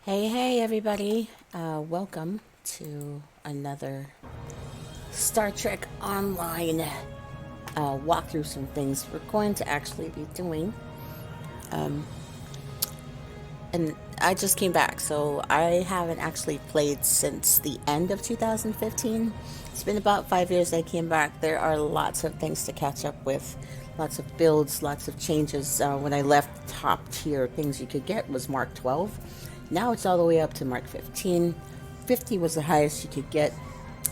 Hey everybody, welcome to another Star Trek Online walkthrough. Some things we're going to actually be doing. And I just came back, so I haven't actually played since the end of 2015. It's been about 5 years I came back. There are lots of things to catch up with, lots of builds, lots of changes. When I left, top tier things you could get was Mark 12. Now it's all the way up to Mark 15. 50 was the highest you could get.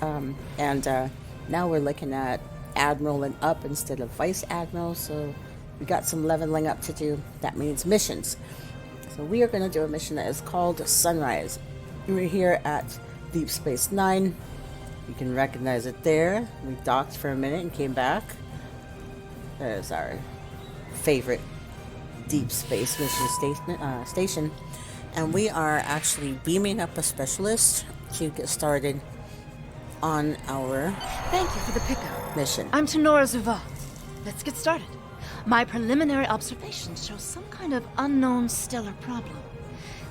And now we're looking at Admiral and up instead of Vice Admiral. So we got some leveling up to do. That means missions. So we are going to do a mission that is called Sunrise. We're here at Deep Space Nine. You can recognize it there. We docked for a minute and came back. There's our favorite deep space mission station. And we are actually beaming up a specialist to get started on our Thank you for the pickup. mission. I'm Tenora Zuval. Let's get started. My preliminary observations show some kind of unknown stellar problem.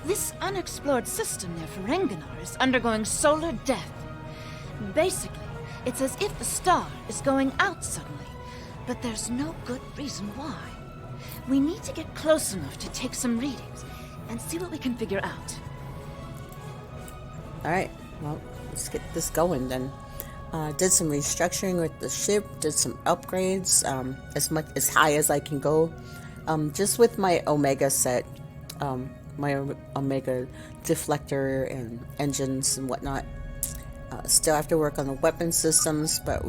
This unexplored system near Ferenginar is undergoing solar death. Basically, it's as if the star is going out suddenly, but there's no good reason why. We need to get close enough to take some readings and see what we can figure out. Alright, well, let's get this going then. Did some restructuring with the ship, did some upgrades, as high as I can go. Just with my Omega set, my Omega deflector and engines and whatnot. Still have to work on the weapon systems, but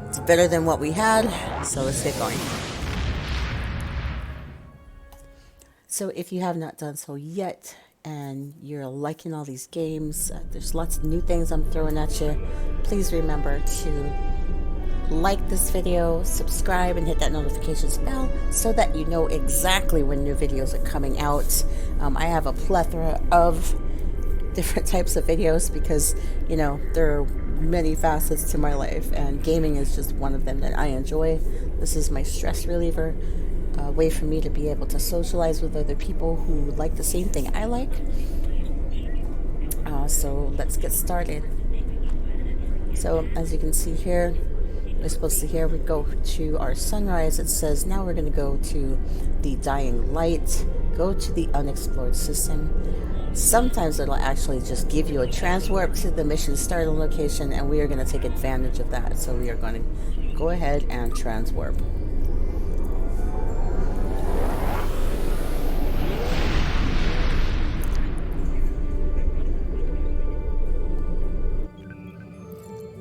it's better than what we had, so let's get going. So if you have not done so yet, and you're liking all these games, there's lots of new things I'm throwing at you. Please remember to like this video, subscribe, and hit that notifications bell so that you know exactly when new videos are coming out. I have a plethora of different types of videos because, you know, there are many facets to my life, and gaming is just one of them that I enjoy. This is my stress reliever. A way for me to be able to socialize with other people who like the same thing I like. So let's get started. So as you can see here, we're supposed to here we go to our sunrise. It says now we're going to go to the dying light, go to the unexplored system. Sometimes it'll actually just give you a transwarp to the mission starting location, and we are going to take advantage of that. So we are going to go ahead and transwarp.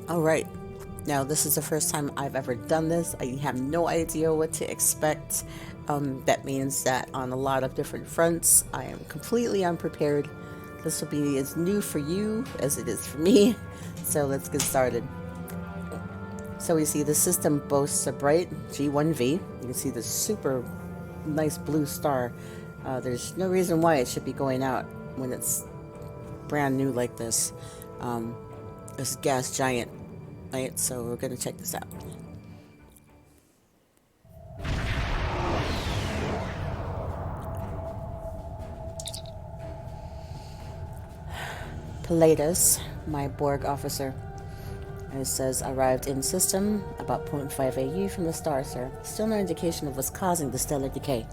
Alright, now this is the first time I've ever done this. I have no idea what to expect. That means that on a lot of different fronts, I am completely unprepared. This will be as new for you as it is for me. So let's get started. So we see the system boasts a bright G1V. You can see the super nice blue star. There's no reason why it should be going out when it's brand new like this. This gas giant. Right, so we're going to check this out. Pilatus, my Borg officer. And it says, arrived in system, about 0.5 AU from the star, sir. Still no indication of what's causing the stellar decay.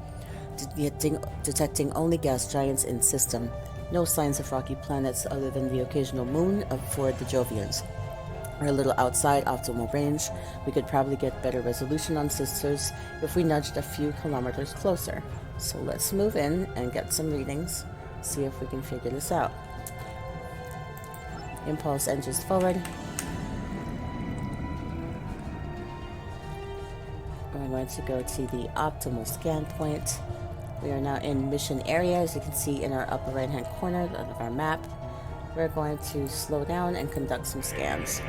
Detecting only gas giants in system. No signs of rocky planets other than the occasional moon for the Jovians. We're a little outside optimal range. We could probably get better resolution on sisters if we nudged a few kilometers closer. So let's move in and get some readings, see if we can figure this out. Impulse engines forward. We're going to go to the optimal scan point. We are now in mission area, as you can see in our upper right hand corner of our map. We're going to slow down and conduct some scans.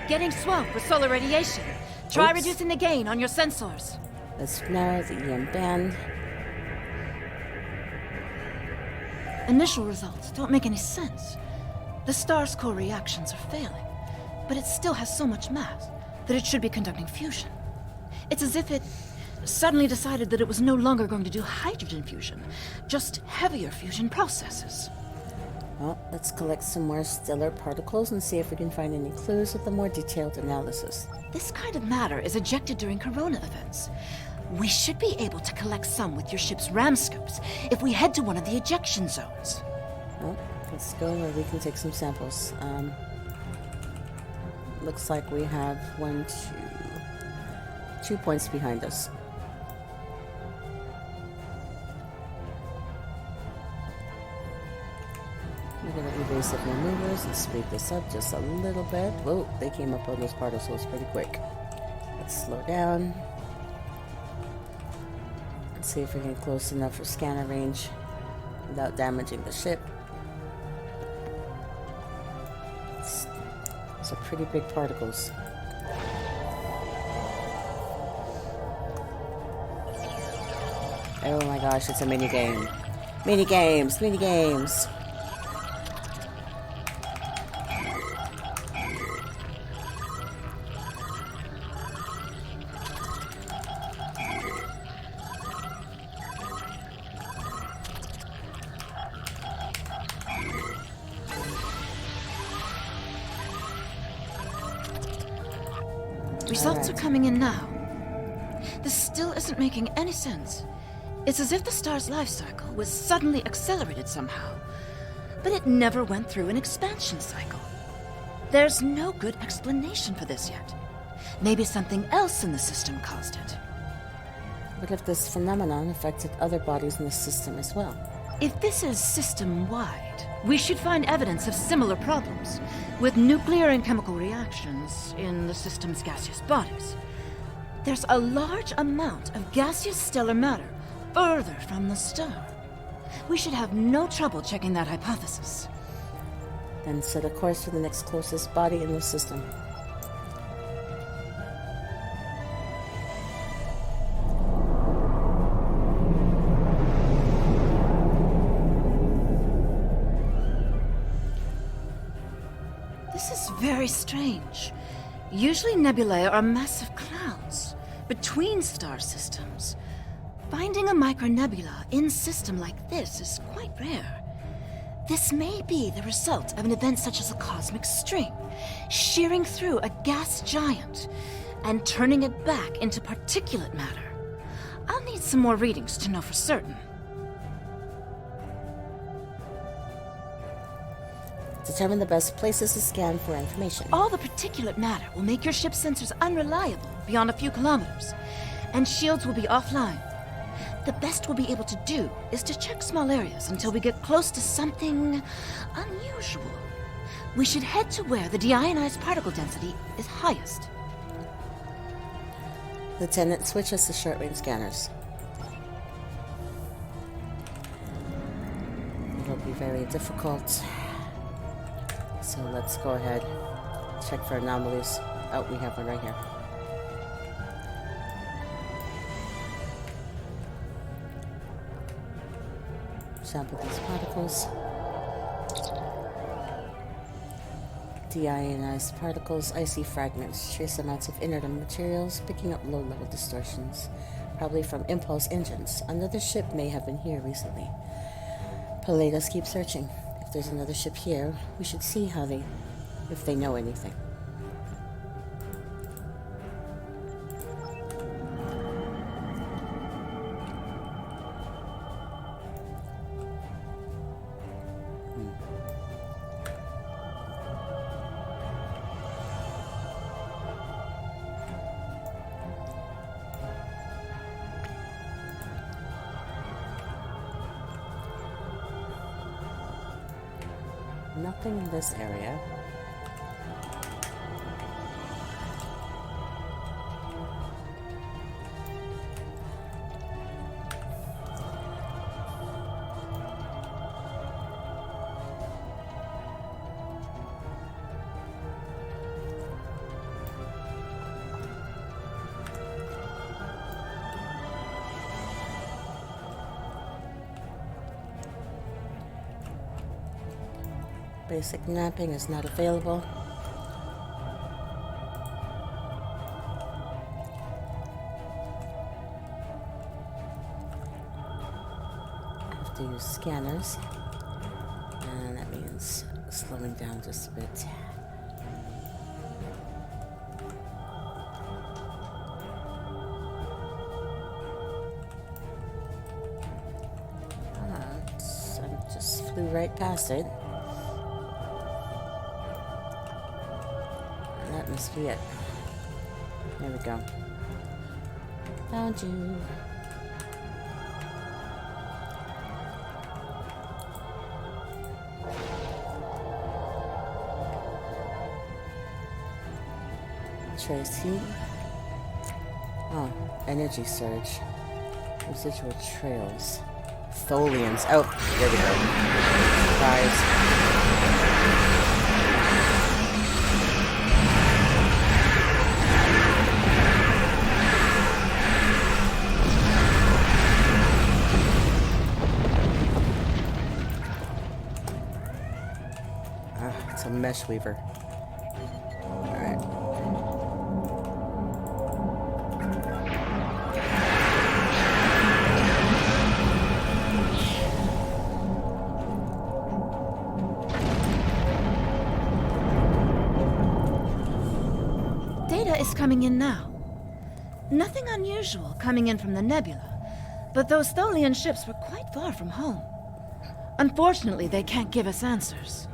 Getting swamped with solar radiation. Try Oops. reducing the gain on your sensors. Let's narrow the EM band. Initial results don't make any sense. The star's core reactions are failing, but it still has so much mass that it should be conducting fusion. It's as if it suddenly decided that it was no longer going to do hydrogen fusion, just heavier fusion processes. Well, let's collect some more stellar particles and see if we can find any clues with a more detailed analysis. This kind of matter is ejected during corona events. We should be able to collect some with your ship's ram scopes if we head to one of the ejection zones. Well, let's go where we can take some samples. Looks like we have 2 points behind us. We're going to evasive maneuvers and speed this up just a little bit. Whoa, they came up on those particles pretty quick. Let's slow down. Let's see if we can get close enough for scanner range without damaging the ship. Those are pretty big particles. Oh my gosh, it's a mini game. Mini games, mini games. Results are coming in now. This still isn't making any sense. It's as if the star's life cycle was suddenly accelerated somehow, but it never went through an expansion cycle. There's no good explanation for this yet. Maybe something else in the system caused it. What if this phenomenon affected other bodies in the system as well? If this is system-wide, we should find evidence of similar problems, with nuclear and chemical reactions in the system's gaseous bodies. There's a large amount of gaseous stellar matter further from the star. We should have no trouble checking that hypothesis. Then set a course for the next closest body in the system. This is very strange. Usually nebulae are massive clouds between star systems. Finding a micronebula in system like this is quite rare. This may be the result of an event such as a cosmic string, shearing through a gas giant and turning it back into particulate matter. I'll need some more readings to know for certain. Determine the best places to scan for information. All the particulate matter will make your ship's sensors unreliable beyond a few kilometers, and shields will be offline. The best we'll be able to do is to check small areas until we get close to something unusual. We should head to where the deionized particle density is highest. Lieutenant, switch us to short-range scanners. It'll be very difficult. So let's go ahead, check for anomalies. Oh, we have one right here. Sample these particles. Deionized particles, icy fragments, trace amounts of inert materials, picking up low-level distortions, probably from impulse engines. Another ship may have been here recently. Let us keep searching. If there's another ship here, we should see if they know anything. Nothing in this area. Basic mapping is not available. to use scanners. And that means slowing down just a bit. I just flew right past it. And that must be it. There we go. Found you. Trace heat. Oh, energy surge. Residual trails. Tholians. Oh, there we go. Surprise. It's a mesh weaver. Alright. Data is coming in now. Nothing unusual coming in from the nebula, but those Tholian ships were quite far from home. Unfortunately, they can't give us answers.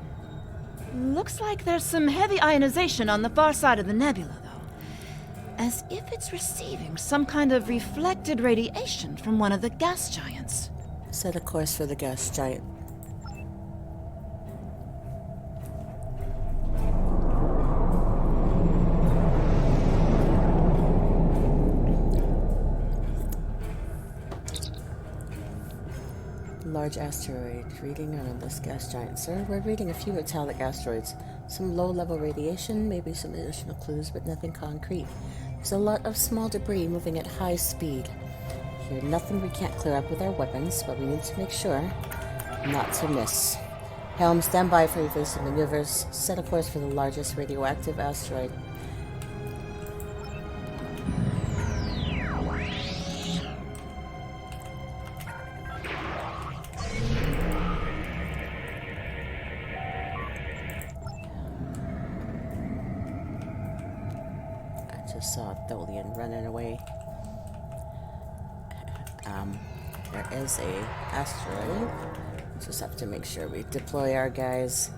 Looks like there's some heavy ionization on the far side of the nebula, though. As if it's receiving some kind of reflected radiation from one of the gas giants. Set a course for the gas giant. Large asteroid. Reading on this gas giant, sir. We're reading a few metallic asteroids. Some low-level radiation, maybe some additional clues, but nothing concrete. There's a lot of small debris moving at high speed. Here, nothing we can't clear up with our weapons, but we need to make sure not to miss. Helm, stand by for evasive maneuvers. Set a course for the largest radioactive asteroid. Saw a Tholian running away. There is a asteroid. Just have to make sure we deploy our guys.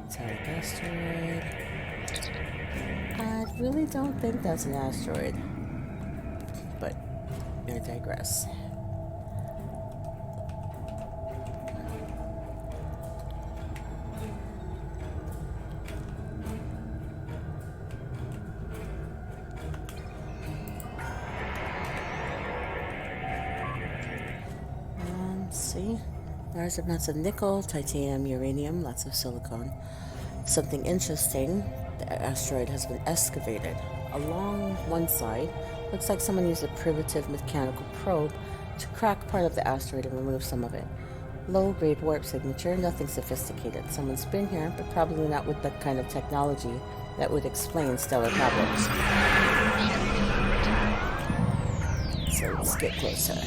Metallic asteroid. I really don't think that's an asteroid, but I digress. See, large amounts of nickel, titanium, uranium, lots of silicon. Something interesting, the asteroid has been excavated. Along one side, looks like someone used a primitive mechanical probe to crack part of the asteroid and remove some of it. Low-grade warp signature, nothing sophisticated. Someone's been here, but probably not with that kind of technology that would explain stellar problems. So let's get closer.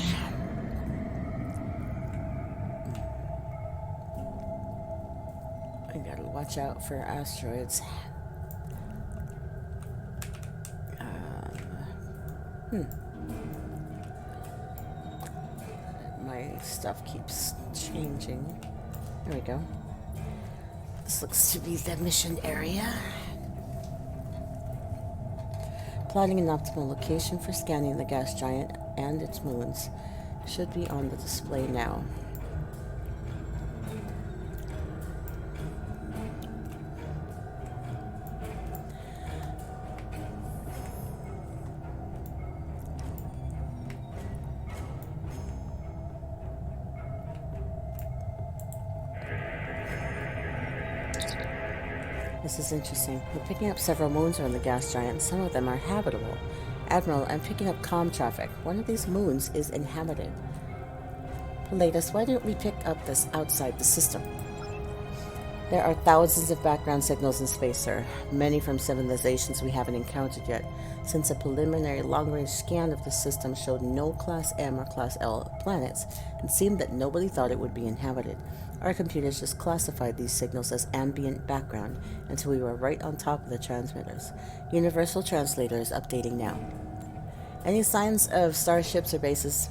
I gotta watch out for asteroids. My stuff keeps changing. There we go. This looks to be the mission area. Plotting an optimal location for scanning the gas giant and its moons. Should be on the display now. This is interesting. We're picking up several moons around the gas giant. Some of them are habitable. Admiral, I'm picking up comm traffic. One of these moons is inhabited. Pilatus, why don't we pick up this outside the system? There are thousands of background signals in space, sir. Many from civilizations we haven't encountered yet. since a preliminary long-range scan of the system showed no Class M or Class L planets, it seemed that nobody thought it would be inhabited. Our computers just classified these signals as ambient background until we were right on top of the transmitters. Universal Translator is updating now. Any signs of starships or bases?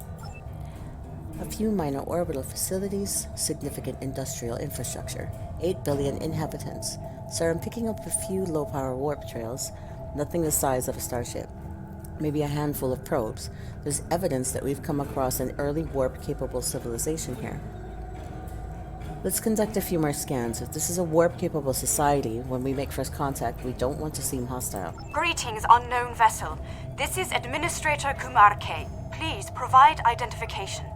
A few minor orbital facilities, significant industrial infrastructure, 8 billion inhabitants. Sir, I'm picking up a few low-power warp trails, nothing the size of a starship. Maybe a handful of probes. There's evidence that we've come across an early warp-capable civilization here. Let's conduct a few more scans. If this is a warp-capable society, when we make first contact, we don't want to seem hostile. Greetings, unknown vessel. This is Administrator Kumarke. Please provide identification.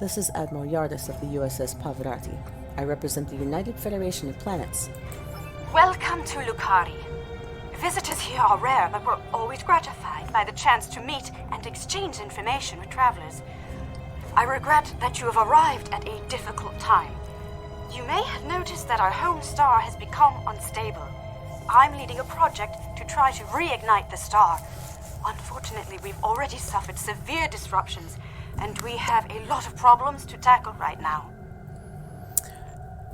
This is Admiral Yardis of the USS Pavarotti. I represent the United Federation of Planets. Welcome to Lucaria. Visitors here are rare, but we're always gratified by the chance to meet and exchange information with travelers. I regret that you have arrived at a difficult time. You may have noticed that our home star has become unstable. I'm leading a project to try to reignite the star. Unfortunately, we've already suffered severe disruptions, and we have a lot of problems to tackle right now.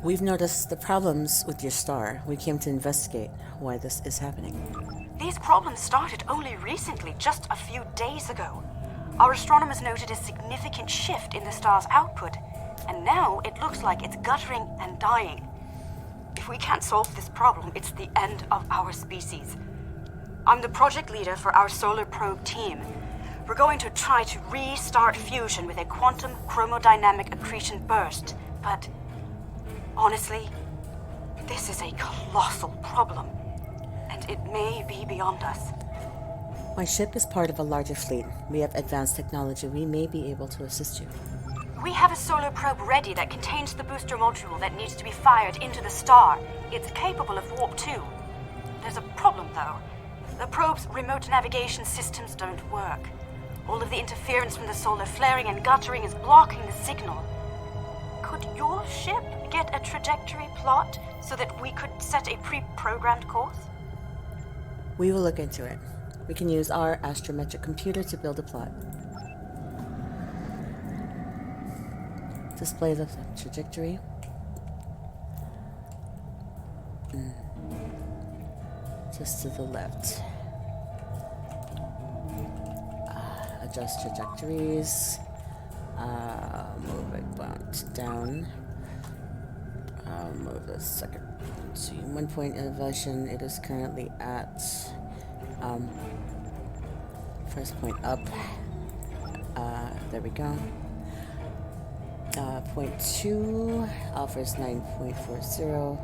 We've noticed the problems with your star. We came to investigate why this is happening. These problems started only recently, just a few days ago. Our astronomers noted a significant shift in the star's output, and now it looks like it's guttering and dying. If we can't solve this problem, it's the end of our species. I'm the project leader for our solar probe team. We're going to try to restart fusion with a quantum chromodynamic accretion burst, but honestly, this is a colossal problem, and it may be beyond us. My ship is part of a larger fleet. We have advanced technology. We may be able to assist you. We have a solar probe ready that contains the booster module that needs to be fired into the star. It's capable of warp 2. There's a problem, though. The probe's remote navigation systems don't work. All of the interference from the solar flaring and guttering is blocking the signal. Could your ship get a trajectory plot so that we could set a pre-programmed course? We will look into it. We can use our astrometric computer to build a plot. Display the trajectory. Just to the left. Adjust trajectories. Move it down. Move the second to 1 point elevation. It is currently at first point up. There we go. Point 2 offers 9.40.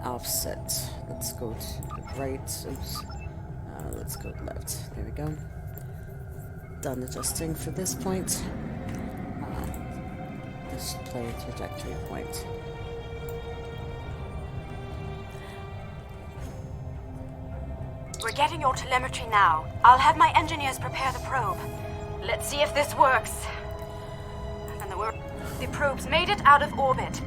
Offset. Let's go to the right. Oops. Let's go left. There we go. Done adjusting for this point. Display trajectory point. We're getting your telemetry now. I'll have my engineers prepare the probe. Let's see if this works. And the probe's made it out of orbit.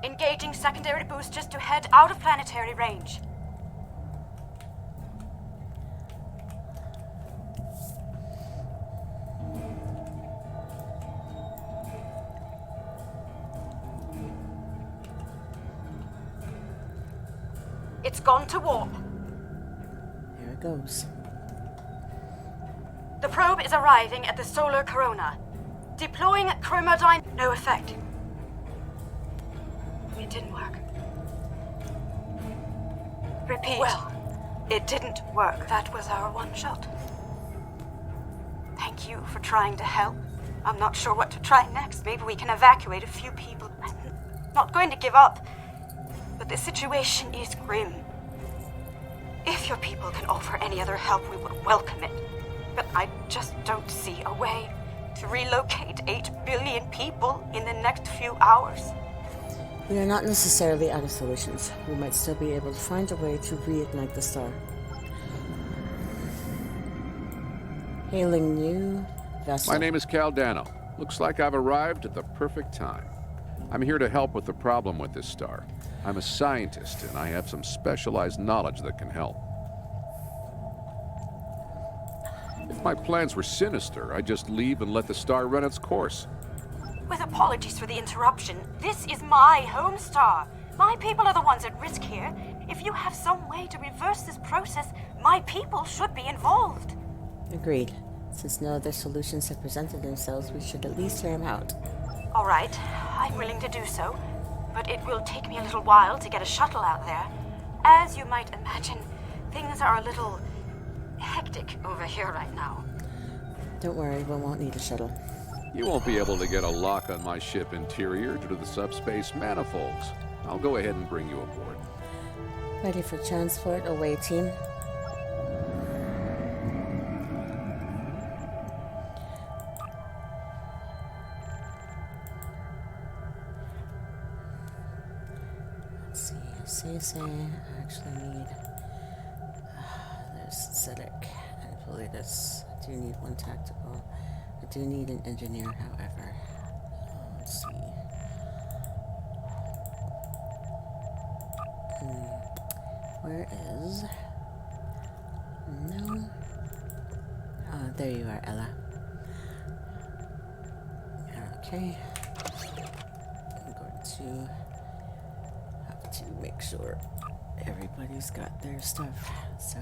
Engaging secondary boosters to head out of planetary range. It's gone to warp. Here it goes. The probe is arriving at the solar corona. Deploying chromodine. No effect. It didn't work. Repeat. Well, it didn't work. That was our one shot. Thank you for trying to help. I'm not sure what to try next. Maybe we can evacuate a few people. I'm not going to give up. But the situation is grim. If your people can offer any other help, we would welcome it. But I just don't see a way to relocate 8 billion people in the next few hours. We are not necessarily out of solutions. We might still be able to find a way to reignite the star. Hailing new vessel. My name is Caldano. Looks like I've arrived at the perfect time. I'm here to help with the problem with this star. I'm a scientist, and I have some specialized knowledge that can help. If my plans were sinister, I'd just leave and let the star run its course. With apologies for the interruption, this is my home star. My people are the ones at risk here. If you have some way to reverse this process, my people should be involved. Agreed. Since no other solutions have presented themselves, we should at least hear him out. All right, I'm willing to do so, but it will take me a little while to get a shuttle out there. As you might imagine, things are a little hectic over here right now. Don't worry, we won't need a shuttle. You won't be able to get a lock on my ship interior due to the subspace manifolds. I'll go ahead and bring you aboard. Ready for transport away, team? Let's see. I actually need... there's Zedek and Politis. I do need one tactical. I do need an engineer, however. Let's see. Where is... No. Oh, there you are, Ella. Okay. I'm going to have to make sure everybody's got their stuff. So,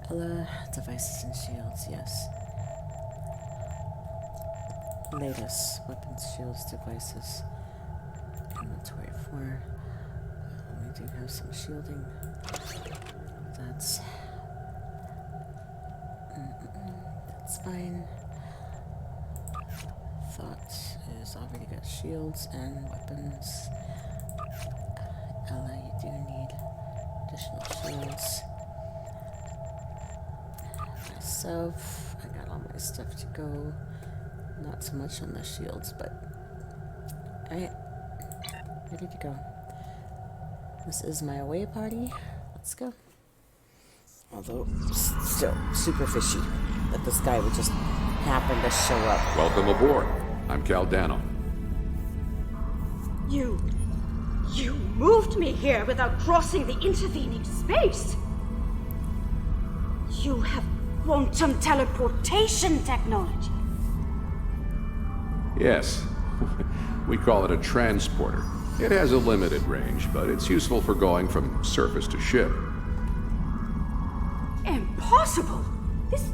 Ella, devices and shields, yes. Latest weapons, shields, devices. Inventory 4. We do have some shielding. That's fine. Thought is already got shields and weapons. Ella, you do need additional shields. Myself, I got all my stuff to go. Not so much on the shields, but alright, ready to go. This is my away party. Let's go. Although, still super fishy that this guy would just happen to show up. Welcome aboard. I'm Caldano. You moved me here without crossing the intervening space. You have quantum teleportation technology. Yes. We call it a transporter. It has a limited range, but it's useful for going from surface to ship. Impossible!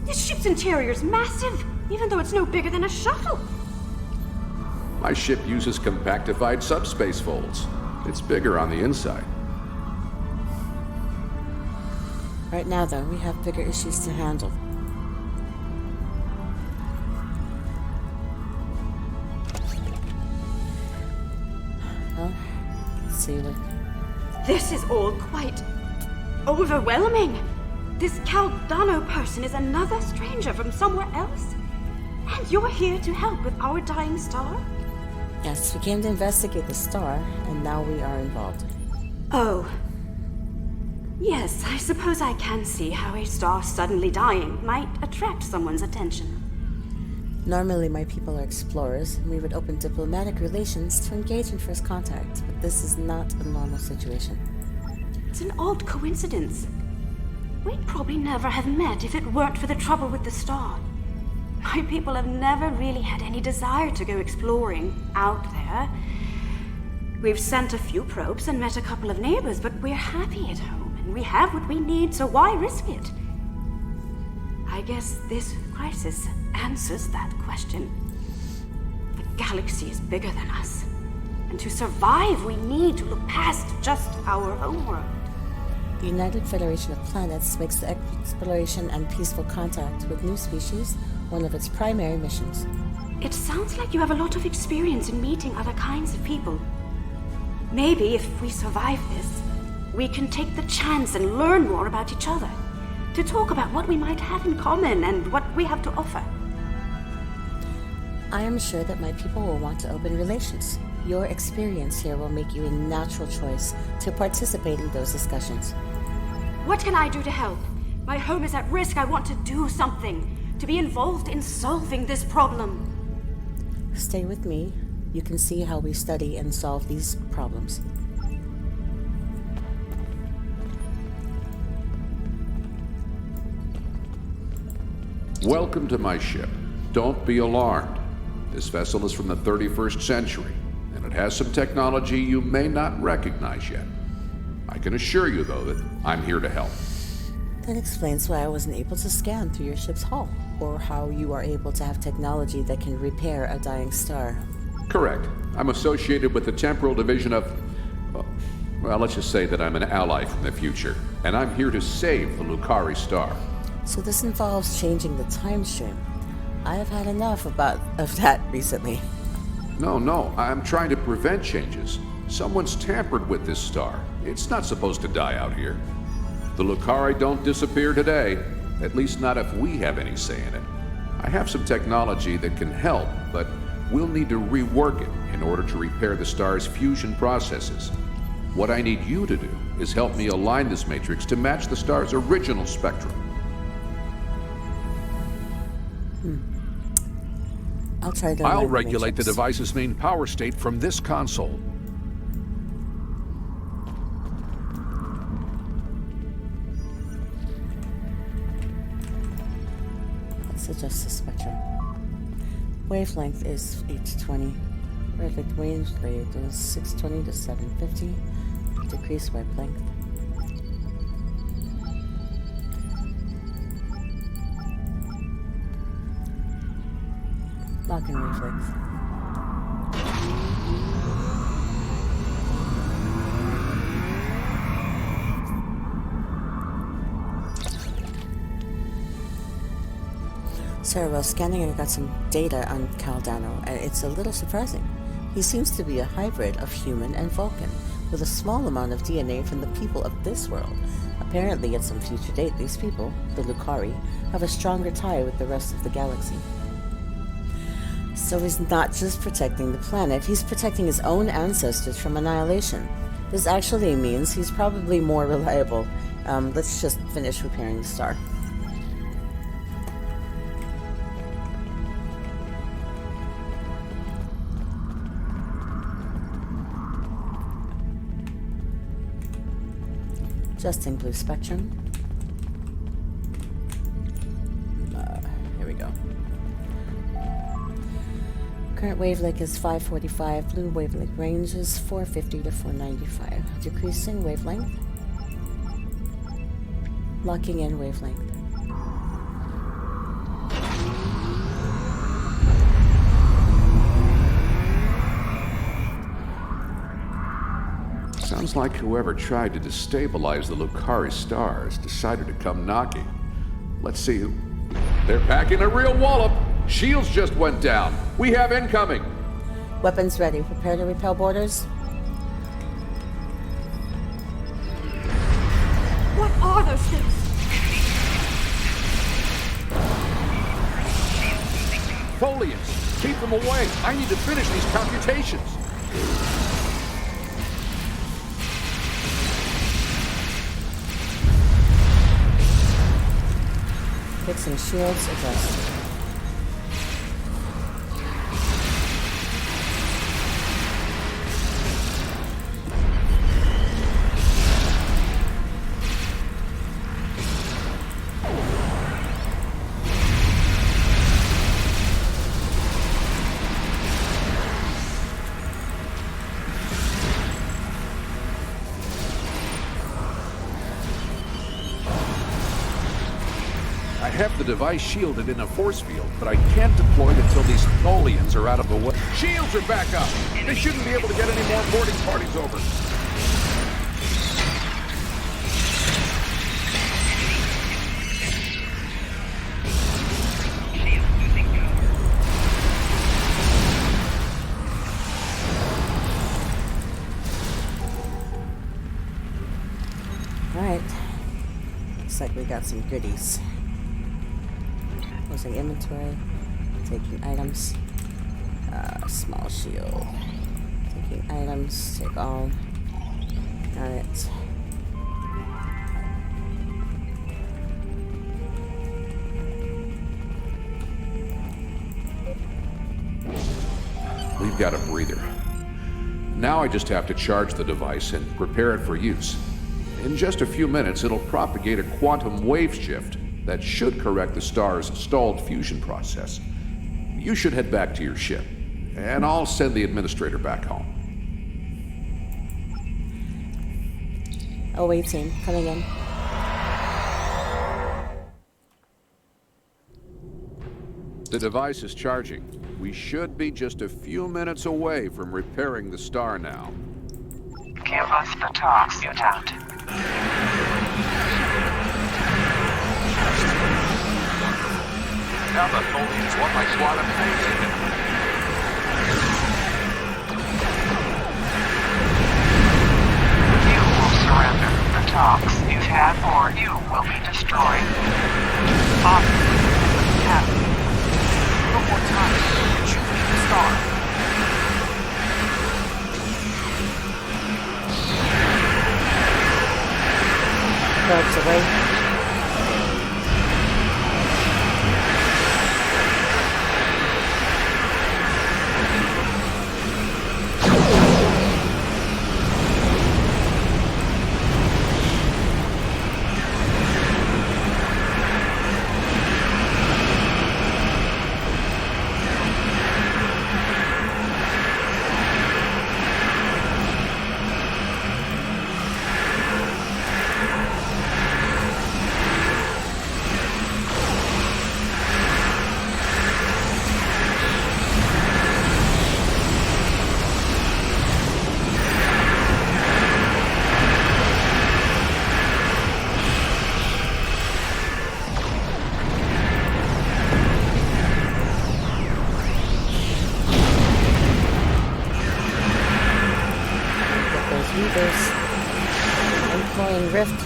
This ship's interior is massive, even though it's no bigger than a shuttle. My ship uses compactified subspace folds. It's bigger on the inside. Right now, though, we have bigger issues to handle. Well, let's see what... This is all quite overwhelming. This Caldano person is another stranger from somewhere else. And you're here to help with our dying star? Yes, we came to investigate the star, and now we are involved. Oh. Yes, I suppose I can see how a star suddenly dying might attract someone's attention. Normally, my people are explorers, and we would open diplomatic relations to engage in first contact, but this is not a normal situation. It's an odd coincidence. We'd probably never have met if it weren't for the trouble with the star. My people have never really had any desire to go exploring out there. We've sent a few probes and met a couple of neighbors, but we're happy at home, and we have what we need, so why risk it? I guess this crisis answers that question. The galaxy is bigger than us, and to survive, we need to look past just our homeworld. The United Federation of Planets makes the exploration and peaceful contact with new species one of its primary missions. It sounds like you have a lot of experience in meeting other kinds of people. Maybe if we survive this, we can take the chance and learn more about each other, to talk about what we might have in common and what we have to offer. I am sure that my people will want to open relations. Your experience here will make you a natural choice to participate in those discussions. What can I do to help? My home is at risk. I want to do something, to be involved in solving this problem. Stay with me. You can see how we study and solve these problems. Welcome to my ship. Don't be alarmed. This vessel is from the 31st century, and it has some technology you may not recognize yet. I can assure you, though, that I'm here to help. That explains why I wasn't able to scan through your ship's hull, or how you are able to have technology that can repair a dying star. Correct. I'm associated with the temporal division of... Well, let's just say that I'm an ally from the future, and I'm here to save the Lucari star. So this involves changing the time stream. I have had enough of that recently. No, I'm trying to prevent changes. Someone's tampered with this star. It's not supposed to die out here. The Lucari don't disappear today, at least not if we have any say in it. I have some technology that can help, but we'll need to rework it in order to repair the star's fusion processes. What I need you to do is help me align this matrix to match the star's original spectrum. I'll try to. I'll regulate the device's main power state from this console. Let's adjust the spectrum. Wavelength is 820. Wavelength range rate is 620 to 750. Decrease wavelength. Lock and wavelength. Sorry, while scanning, I got some data on Caldano, and it's a little surprising. He seems to be a hybrid of human and Vulcan, with a small amount of DNA from the people of this world. Apparently, at some future date, these people, the Lucari, have a stronger tie with the rest of the galaxy. So he's not just protecting the planet, he's protecting his own ancestors from annihilation. This actually means he's probably more reliable. Let's just finish repairing the star. Adjusting blue spectrum. Here we go. Current wavelength is 545. Blue wavelength range is 450 to 495. Decreasing wavelength. Locking in wavelength. Sounds like whoever tried to destabilize the Lucari stars decided to come knocking. Let's see who... They're packing a real wallop! Shields just went down! We have incoming! Weapons ready. Prepare to repel borders. What are those things? Folians! Keep them away! I need to finish these computations! Fixing shields. Adjust. I have the device shielded in a force field, but I can't deploy it until these Tholians are out of the way. Shields are back up! They shouldn't be able to get any more boarding parties over. Alright. Looks like we got some goodies. Closing inventory. Taking items. Small shield. Taking items. Take all. Got it. We've we've got a breather. Now I just have to charge the device and prepare it for use. In just a few minutes, it'll propagate a quantum wave shift that should correct the star's stalled fusion process. You should head back to your ship, and I'll send the administrator back home. Away team, coming in. The device is charging. We should be just a few minutes away from repairing the star now. Give us the talks, mutant. Now the Tholians want my squad of tanks again. You will surrender the talks you've had, or you will be destroyed. One more time, and you leave the star. Probes away. Employing Rift.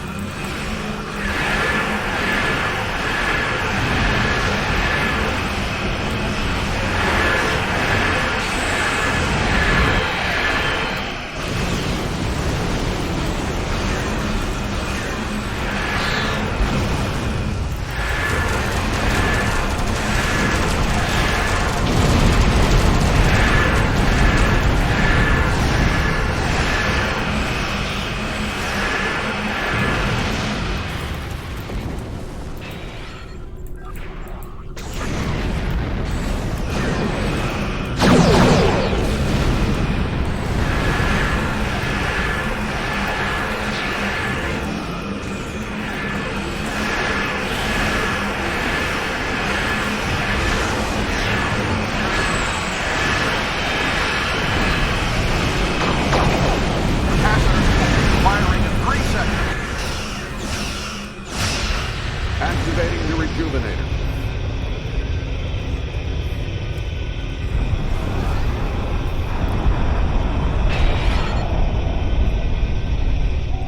Activating the rejuvenator.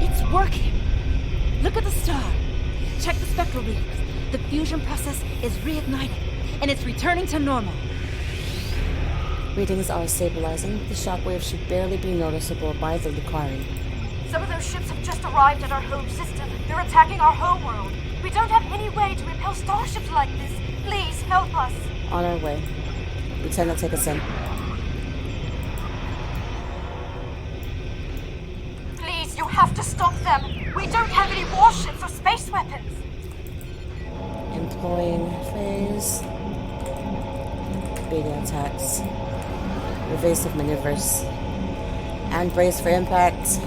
It's working! Look at the star. Check the spectral readings. The fusion process is reigniting, and it's returning to normal. Readings are stabilizing. The shockwave should barely be noticeable by the Lucari. Some of those ships have just arrived at our home system. They're attacking our homeworld. We don't have any way to repel starships like this. Please help us. On our way. Lieutenant, take us in. Please, you have to stop them. We don't have any warships or space weapons. Employing phase. Beta attacks. Evasive maneuvers. And brace for impact.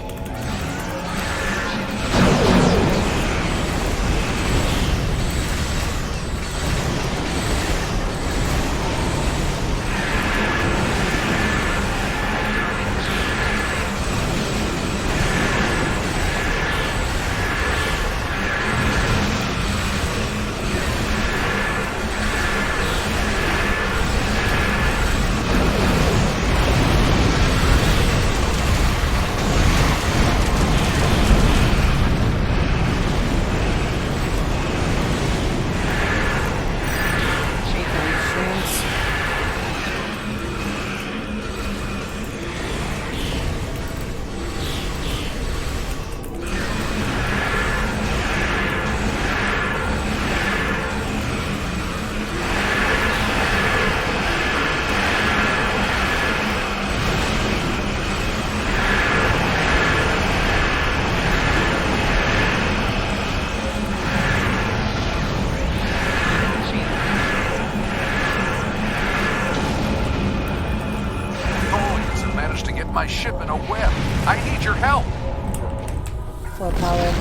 Core power.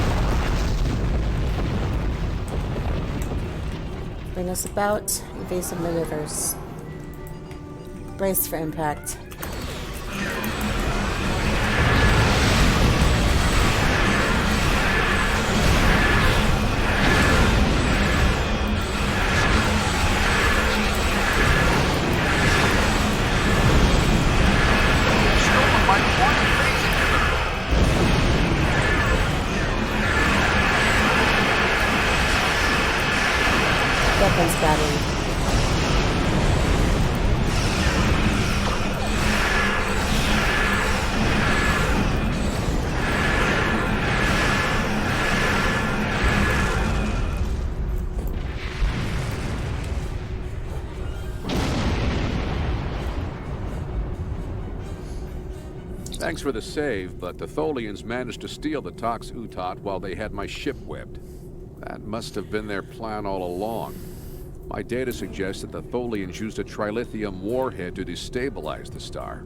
Bring us about. Evasive maneuvers. Brace for impact. Weapons battery. Thanks for the save, but the Tholians managed to steal the Tox Utot while they had my ship webbed. That must have been their plan all along. My data suggests that the Tholians used a trilithium warhead to destabilize the star.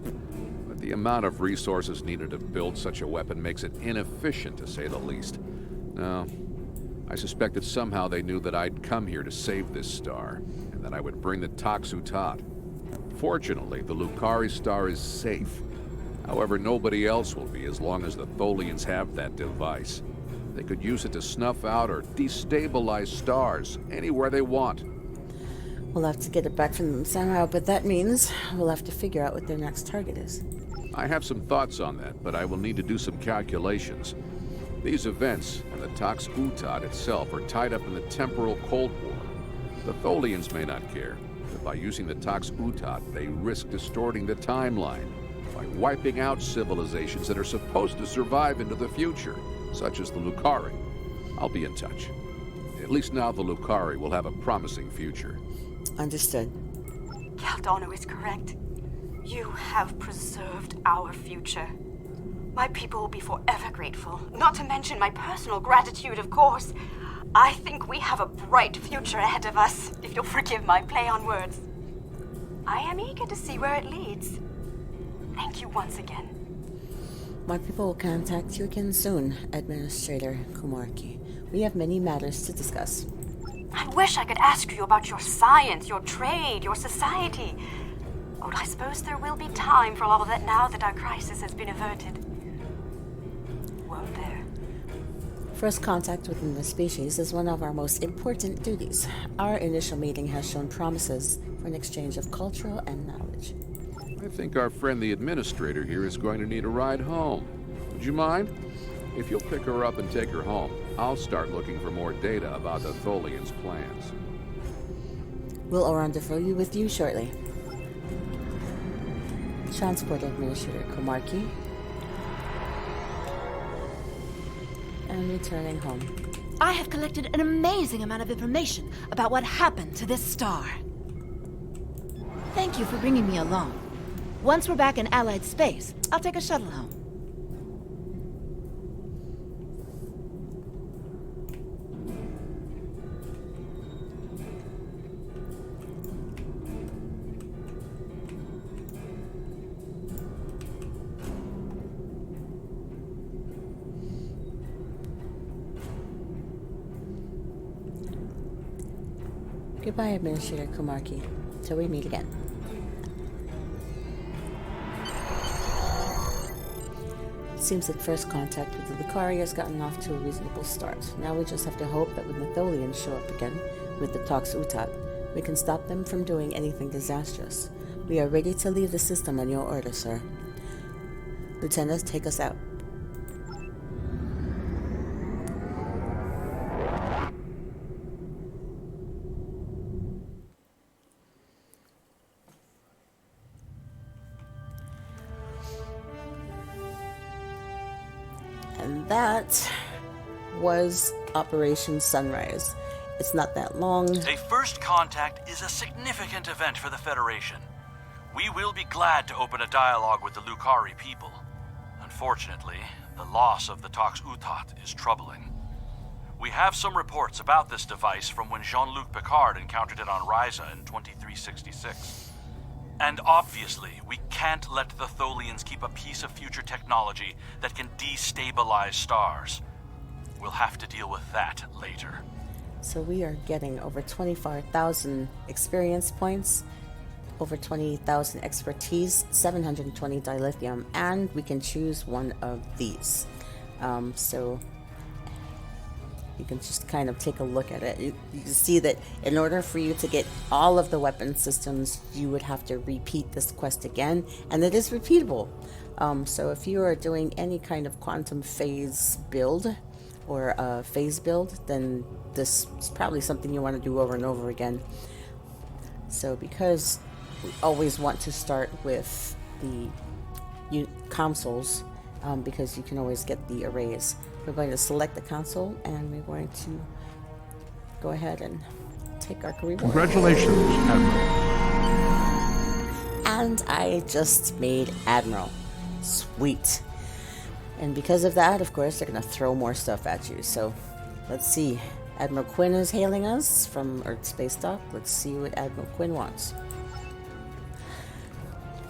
But the amount of resources needed to build such a weapon makes it inefficient, to say the least. No, I suspect that somehow they knew that I'd come here to save this star, and that I would bring the Tox Utot. Fortunately, the Lucari star is safe. However, nobody else will be as long as the Tholians have that device. They could use it to snuff out or destabilize stars anywhere they want. We'll have to get it back from them somehow, but that means we'll have to figure out what their next target is. I have some thoughts on that, but I will need to do some calculations. These events and the Tox Utot itself are tied up in the temporal Cold War. The Tholians may not care, but by using the Tox Utot, they risk distorting the timeline by wiping out civilizations that are supposed to survive into the future, such as the Lucari. I'll be in touch. At least now the Lucari will have a promising future. Understood. Caldano is correct. You have preserved our future. My people will be forever grateful, not to mention my personal gratitude, of course. I think we have a bright future ahead of us, if you'll forgive my play on words. I am eager to see where it leads. Thank you once again. My people will contact you again soon, Administrator Kumarki. We have many matters to discuss. I wish I could ask you about your science, your trade, your society. But I suppose there will be time for all of that now that our crisis has been averted. Won't there? First contact within the species is one of our most important duties. Our initial meeting has shown promises for an exchange of cultural and knowledge. I think our friend the administrator here is going to need a ride home. Would you mind? If you'll pick her up and take her home, I'll start looking for more data about the Tholians' plans. We'll rendezvous you with you shortly. Transport Administrator Kumarki. And returning home. I have collected an amazing amount of information about what happened to this star. Thank you for bringing me along. Once we're back in Allied space, I'll take a shuttle home. Goodbye, Administrator Kumarki. Till we meet again. Seems that first contact with the Lucari has gotten off to a reasonable start. Now we just have to hope that when the Tholians show up again with the Tox Utot, we can stop them from doing anything disastrous. We are ready to leave the system on your order, sir. Lieutenant, take us out. And that was Operation Sunrise. It's not that long. A first contact is a significant event for the Federation. We will be glad to open a dialogue with the Lucari people. Unfortunately, the loss of the Tox Utot is troubling. We have some reports about this device from when Jean-Luc Picard encountered it on Ryza in 2366. And obviously, we can't let the Tholians keep a piece of future technology that can destabilize stars. we'll have to deal with that later. So we are getting over 25,000 experience points, over 20,000 expertise, 720 dilithium, and we can choose one of these. So you can just kind of take a look at it. You can see that in order for you to get all of the weapon systems, you would have to repeat this quest again, and it is repeatable. So if you are doing any kind of quantum phase build or a phase build, then this is probably something you want to do over and over again. So because we always want to start with the consoles, because you can always get the arrays, we're going to select the console and we're going to go ahead and take our reward. Congratulations, Admiral. And I just made Admiral. Sweet. And because of that, of course, they're going to throw more stuff at you. So let's see. Admiral Quinn is hailing us from Earth Space Dock. Let's see what Admiral Quinn wants.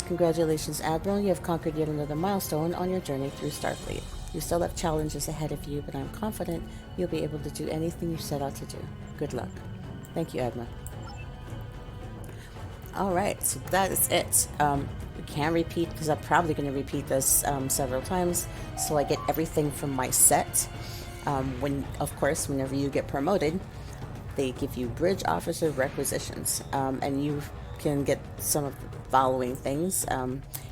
Congratulations, Admiral. You have conquered yet another milestone on your journey through Starfleet. You still have challenges ahead of you, but I'm confident you'll be able to do anything you set out to do. Good luck. Thank you, Admiral. Alright, so that is it. We can repeat, because I'm probably going to repeat this several times, so I get everything from my set. Of course, whenever you get promoted, they give you bridge officer requisitions, and you can get some of the following things.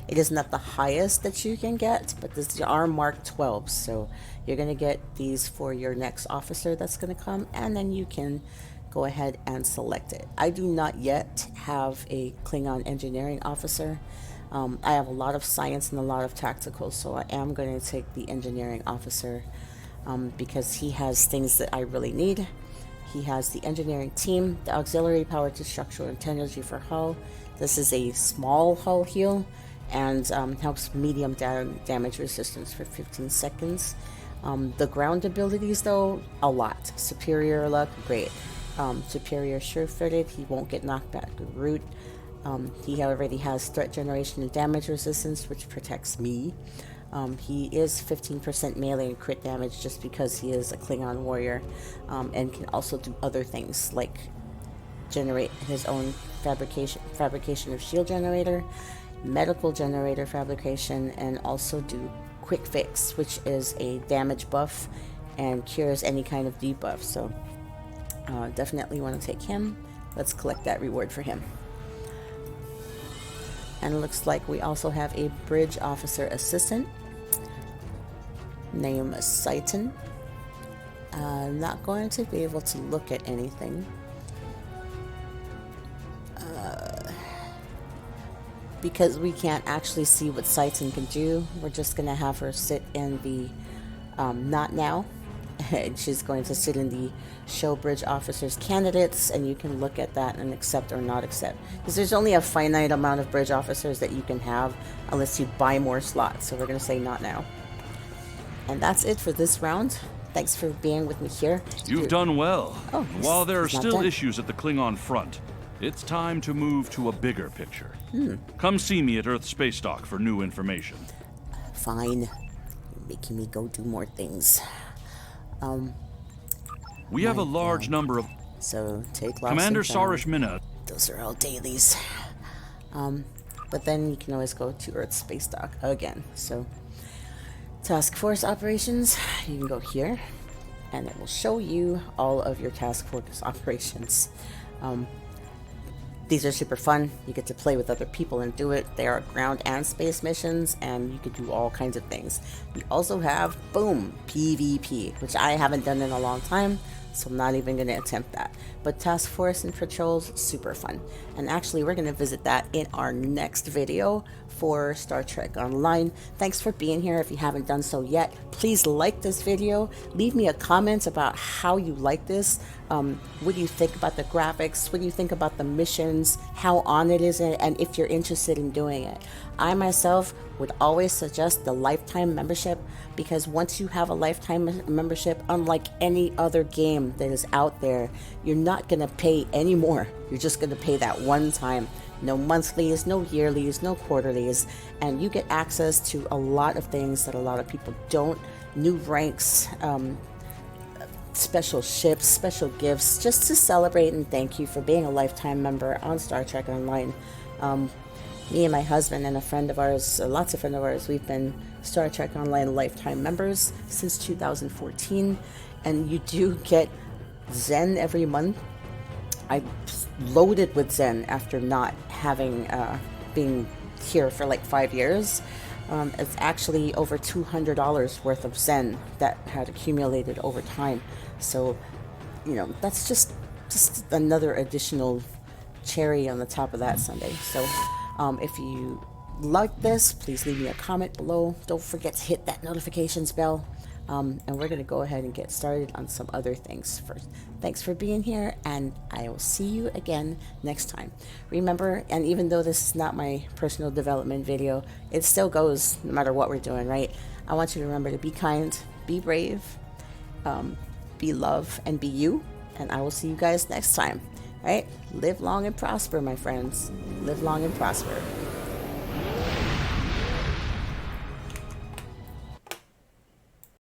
It is not the highest that you can get, but these are Mark 12, so you're going to get these for your next officer that's going to come, and then you can go ahead and select it. I do not yet have a Klingon engineering officer. I have a lot of science and a lot of tactical, so I am going to take the engineering officer because he has things that I really need. He has the engineering team, the auxiliary power to structural energy for hull. This is a small hull heal and helps medium damage resistance for 15 seconds. The ground abilities, though, a lot. Superior luck, great. Superior sure-footed, he won't get knocked back to root. He already has threat generation and damage resistance, which protects me. He is 15% melee and crit damage just because he is a Klingon warrior, and can also do other things like generate his own fabrication of shield generator, medical generator fabrication, and also do quick fix, which is a damage buff and cures any kind of debuff. So definitely want to take him. Let's collect that reward for him. And it looks like we also have a bridge officer assistant named Saiton. Not going to be able to look at anything because we can't actually see what Saiton can do. We're just going to have her sit in the not now, and she's going to sit in the show bridge officers candidates, and you can look at that and accept or not accept, because there's only a finite amount of bridge officers that you can have unless you buy more slots. So we're going to say not now. And that's it for this round. Thanks for being with me here. You've done well. Oh, While there are still done. issues at the Klingon front, it's time to move to a bigger picture. Come see me at Earth Space Dock for new information. Fine. You're making me go do more things. We have a large number of... So take lots Commander of Sarish Minna. Those are all dailies. But then you can always go to Earth Space Dock again. So task force operations, you can go here and it will show you all of your task force operations. These are super fun. You get to play with other people and do it. They are ground and space missions, and you can do all kinds of things. We also have, boom, PvP, which I haven't done in a long time, so I'm not even going to attempt that. But task force and patrols, super fun. And actually, we're going to visit that in our next video for Star Trek Online. Thanks for being here. If you haven't done so yet, please like this video. Leave me a comment about how you like this. What do you think about the graphics? What do you think about the missions? How on it is, and if you're interested in doing it. I myself would always suggest the lifetime membership, because once you have a lifetime membership, unlike any other game that is out there, you're not going to pay any more. You're just going to pay that one time. No monthlies, no yearlies, no quarterlies, and you get access to a lot of things that a lot of people don't. New ranks, special ships, special gifts, just to celebrate and thank you for being a lifetime member on Star Trek Online. Me and my husband and a friend of ours, lots of friends of ours, we've been Star Trek Online lifetime members since 2014, and you do get Zen every month. I loaded with Zen after not having being here for like 5 years. It's actually over $200 worth of Zen that had accumulated over time. So, you know, that's just another additional cherry on the top of that sundae. So, if you like this, please leave me a comment below. Don't forget to hit that notifications bell. And we're going to go ahead and get started on some other things first. Thanks for being here, and I will see you again next time. Remember, and even though this is not my personal development video, it still goes no matter what we're doing, right? I want you to remember to be kind, be brave, be love, and be you. And I will see you guys next time, right? Live long and prosper, my friends. Live long and prosper.